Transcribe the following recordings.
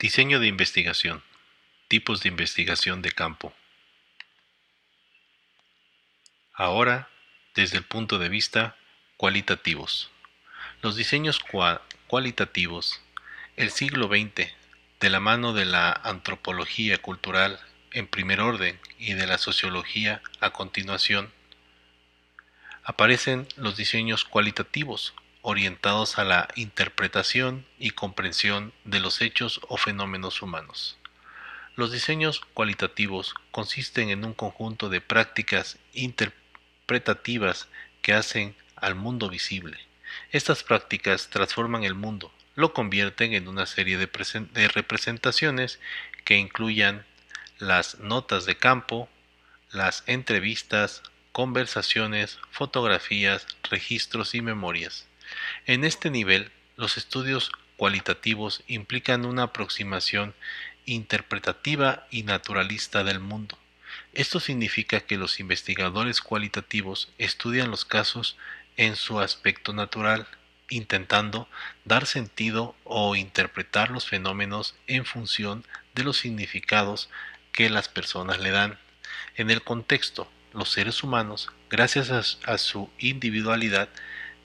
Diseño de investigación. Tipos de investigación de campo. Ahora, desde el punto de vista cualitativos. Los diseños cualitativos, el siglo XX, de la mano de la antropología cultural en primer orden y de la sociología a continuación, aparecen los diseños cualitativos, orientados a la interpretación y comprensión de los hechos o fenómenos humanos. Los diseños cualitativos consisten en un conjunto de prácticas interpretativas que hacen al mundo visible. Estas prácticas transforman el mundo, lo convierten en una serie de representaciones que incluyan las notas de campo, las entrevistas, conversaciones, fotografías, registros y memorias. En este nivel, los estudios cualitativos implican una aproximación interpretativa y naturalista del mundo. Esto significa que los investigadores cualitativos estudian los casos en su aspecto natural, intentando dar sentido o interpretar los fenómenos en función de los significados que las personas le dan. En el contexto, los seres humanos, gracias a su individualidad,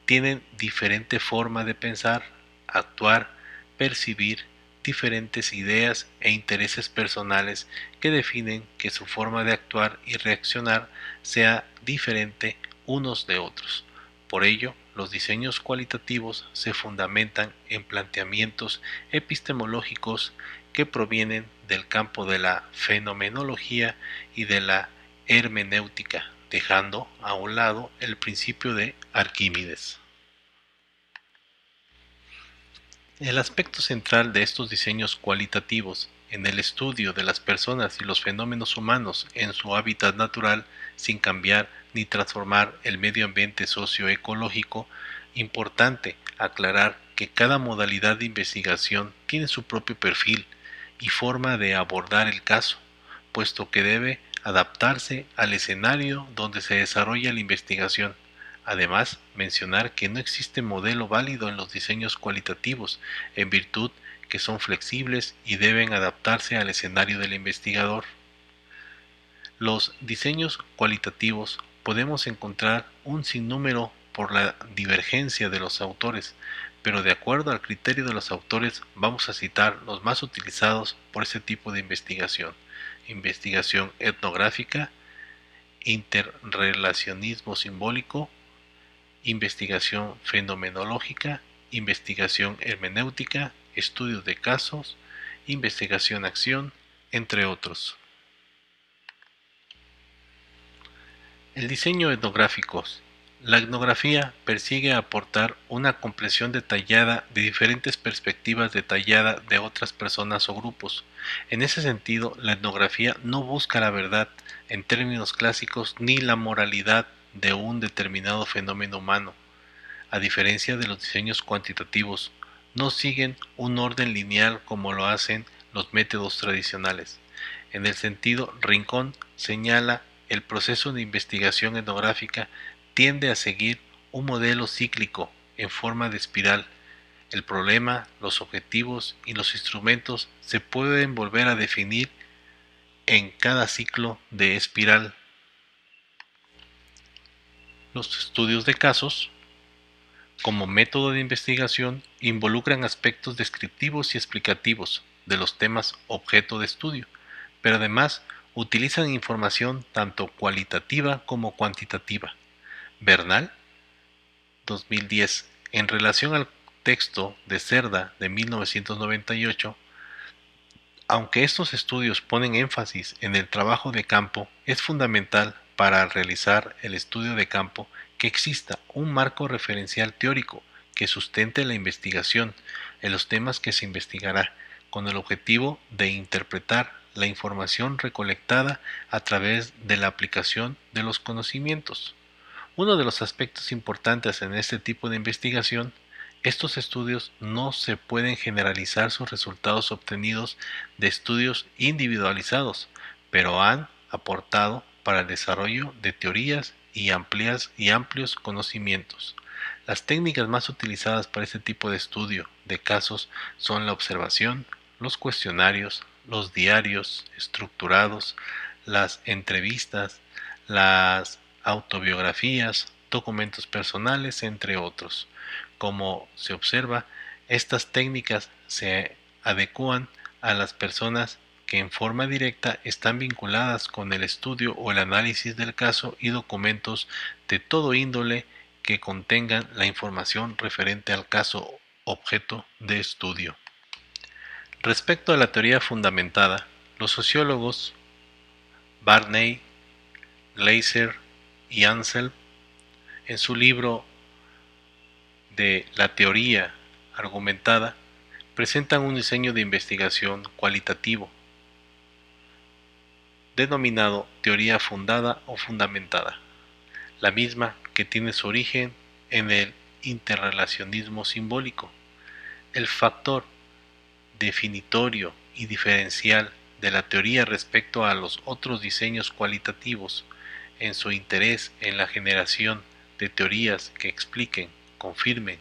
tienen diferente forma de pensar, actuar, percibir, diferentes ideas e intereses personales que definen que su forma de actuar y reaccionar sea diferente unos de otros. Por ello, los diseños cualitativos se fundamentan en planteamientos epistemológicos que provienen del campo de la fenomenología y de la hermenéutica, dejando a un lado el principio de Arquímedes. El aspecto central de estos diseños cualitativos en el estudio de las personas y los fenómenos humanos en su hábitat natural, sin cambiar ni transformar el medio ambiente socioecológico, importante aclarar que cada modalidad de investigación tiene su propio perfil y forma de abordar el caso, puesto que debe adaptarse al escenario donde se desarrolla la investigación. Además, mencionar que no existe modelo válido en los diseños cualitativos, en virtud que son flexibles y deben adaptarse al escenario del investigador. Los diseños cualitativos podemos encontrar un sinnúmero por la divergencia de los autores, pero de acuerdo al criterio de los autores vamos a citar los más utilizados por este tipo de investigación: investigación etnográfica, interrelacionismo simbólico, investigación fenomenológica, investigación hermenéutica, estudios de casos, investigación-acción, entre otros. El diseño etnográfico. La etnografía persigue aportar una comprensión detallada de diferentes perspectivas detalladas de otras personas o grupos. En ese sentido, la etnografía no busca la verdad en términos clásicos ni la moralidad de un determinado fenómeno humano. A diferencia de los diseños cuantitativos, no siguen un orden lineal como lo hacen los métodos tradicionales. En el sentido, Rincón señala, el proceso de investigación etnográfica tiende a seguir un modelo cíclico en forma de espiral. El problema, los objetivos y los instrumentos se pueden volver a definir en cada ciclo de espiral. Los estudios de casos, como método de investigación, involucran aspectos descriptivos y explicativos de los temas objeto de estudio, pero además utilizan información tanto cualitativa como cuantitativa. Bernal, 2010, en relación al texto de Cerda de 1998, aunque estos estudios ponen énfasis en el trabajo de campo, es fundamental para realizar el estudio de campo que exista un marco referencial teórico que sustente la investigación en los temas que se investigará, con el objetivo de interpretar la información recolectada a través de la aplicación de los conocimientos. Uno de los aspectos importantes en este tipo de investigación, estos estudios no se pueden generalizar sus resultados obtenidos de estudios individualizados, pero han aportado para el desarrollo de teorías y amplios conocimientos. Las técnicas más utilizadas para este tipo de estudio de casos son la observación, los cuestionarios, los diarios estructurados, las entrevistas, las autobiografías, documentos personales, entre otros. Como se observa, estas técnicas se adecúan a las personas que en forma directa están vinculadas con el estudio o el análisis del caso y documentos de todo índole que contengan la información referente al caso objeto de estudio. Respecto a la teoría fundamentada, los sociólogos Barney, Glaser y Ansel, en su libro de la teoría argumentada, presentan un diseño de investigación cualitativo, denominado teoría fundada o fundamentada, la misma que tiene su origen en el interrelacionismo simbólico. El factor definitorio y diferencial de la teoría respecto a los otros diseños cualitativos, en su interés en la generación de teorías que expliquen, confirmen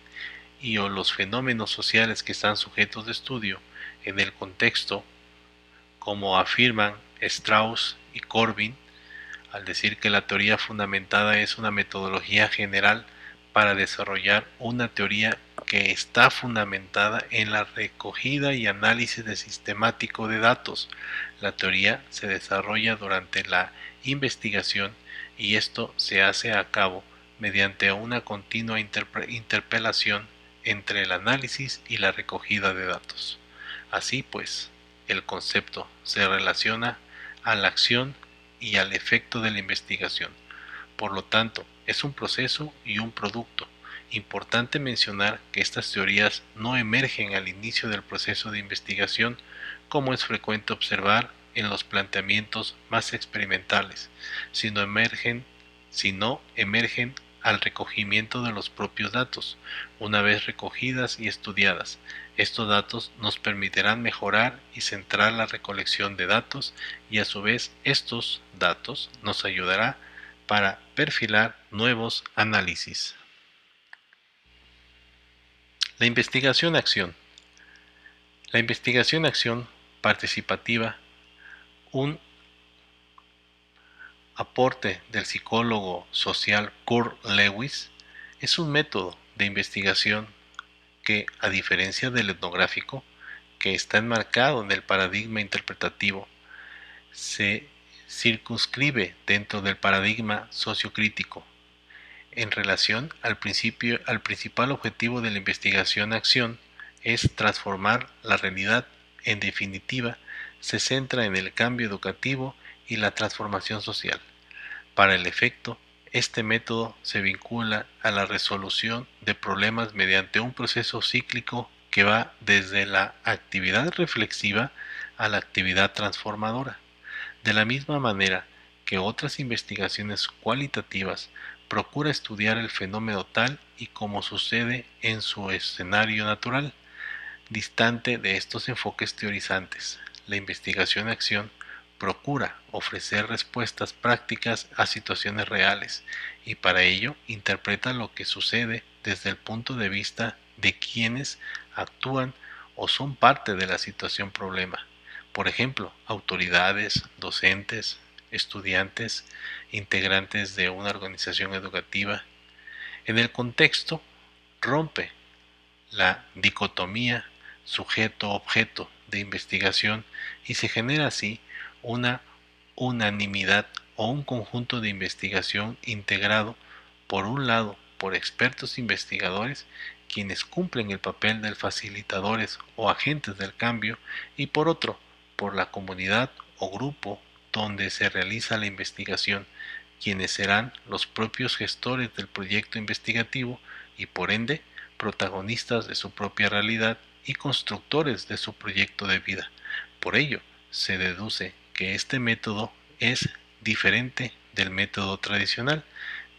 y o los fenómenos sociales que están sujetos de estudio en el contexto, como afirman Strauss y Corbin, al decir que la teoría fundamentada es una metodología general para desarrollar una teoría que está fundamentada en la recogida y análisis sistemático de datos. La teoría se desarrolla durante la investigación y esto se hace a cabo mediante una continua interpelación entre el análisis y la recogida de datos. Así pues, el concepto se relaciona a la acción y al efecto de la investigación. Por lo tanto, es un proceso y un producto. Importante mencionar que estas teorías no emergen al inicio del proceso de investigación, como es frecuente observar en los planteamientos más experimentales, sino emergen al recogimiento de los propios datos. Una vez recogidas y estudiadas, estos datos nos permitirán mejorar y centrar la recolección de datos y a su vez estos datos nos ayudará para perfilar nuevos análisis. La investigación-acción. La investigación-acción participativa, un aporte del psicólogo social Kurt Lewis, es un método de investigación que, a diferencia del etnográfico, que está enmarcado en el paradigma interpretativo, se circunscribe dentro del paradigma sociocrítico. En relación al principal objetivo de la investigación-acción es transformar la realidad. En definitiva, se centra en el cambio educativo y la transformación social. Para el efecto, este método se vincula a la resolución de problemas mediante un proceso cíclico que va desde la actividad reflexiva a la actividad transformadora. De la misma manera que otras investigaciones cualitativas, procura estudiar el fenómeno tal y como sucede en su escenario natural, distante de estos enfoques teorizantes. La investigación-acción procura ofrecer respuestas prácticas a situaciones reales y para ello interpreta lo que sucede desde el punto de vista de quienes actúan o son parte de la situación problema. Por ejemplo, autoridades, docentes, estudiantes, integrantes de una organización educativa. En el contexto, rompe la dicotomía sujeto-objeto de investigación y se genera así una unanimidad o un conjunto de investigación integrado, por un lado, por expertos investigadores, quienes cumplen el papel de facilitadores o agentes del cambio, y por otro, por la comunidad o grupo donde se realiza la investigación, quienes serán los propios gestores del proyecto investigativo y por ende protagonistas de su propia realidad y constructores de su proyecto de vida. Por ello, se deduce que este método es diferente del método tradicional,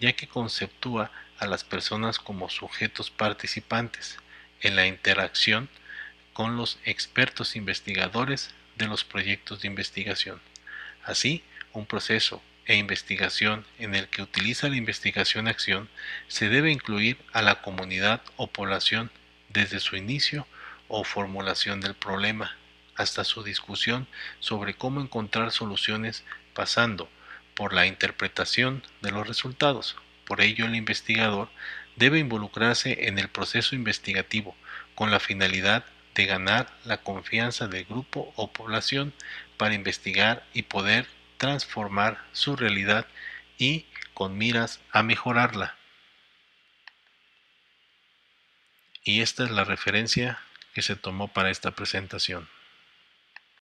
ya que conceptúa a las personas como sujetos participantes en la interacción con los expertos investigadores de los proyectos de investigación. Así, un proceso e investigación en el que utiliza la investigación-acción se debe incluir a la comunidad o población desde su inicio o formulación del problema, hasta su discusión sobre cómo encontrar soluciones pasando por la interpretación de los resultados. Por ello, el investigador debe involucrarse en el proceso investigativo con la finalidad de ganar la confianza del grupo o población para investigar y poder transformar su realidad y con miras a mejorarla. Y esta es la referencia que se tomó para esta presentación.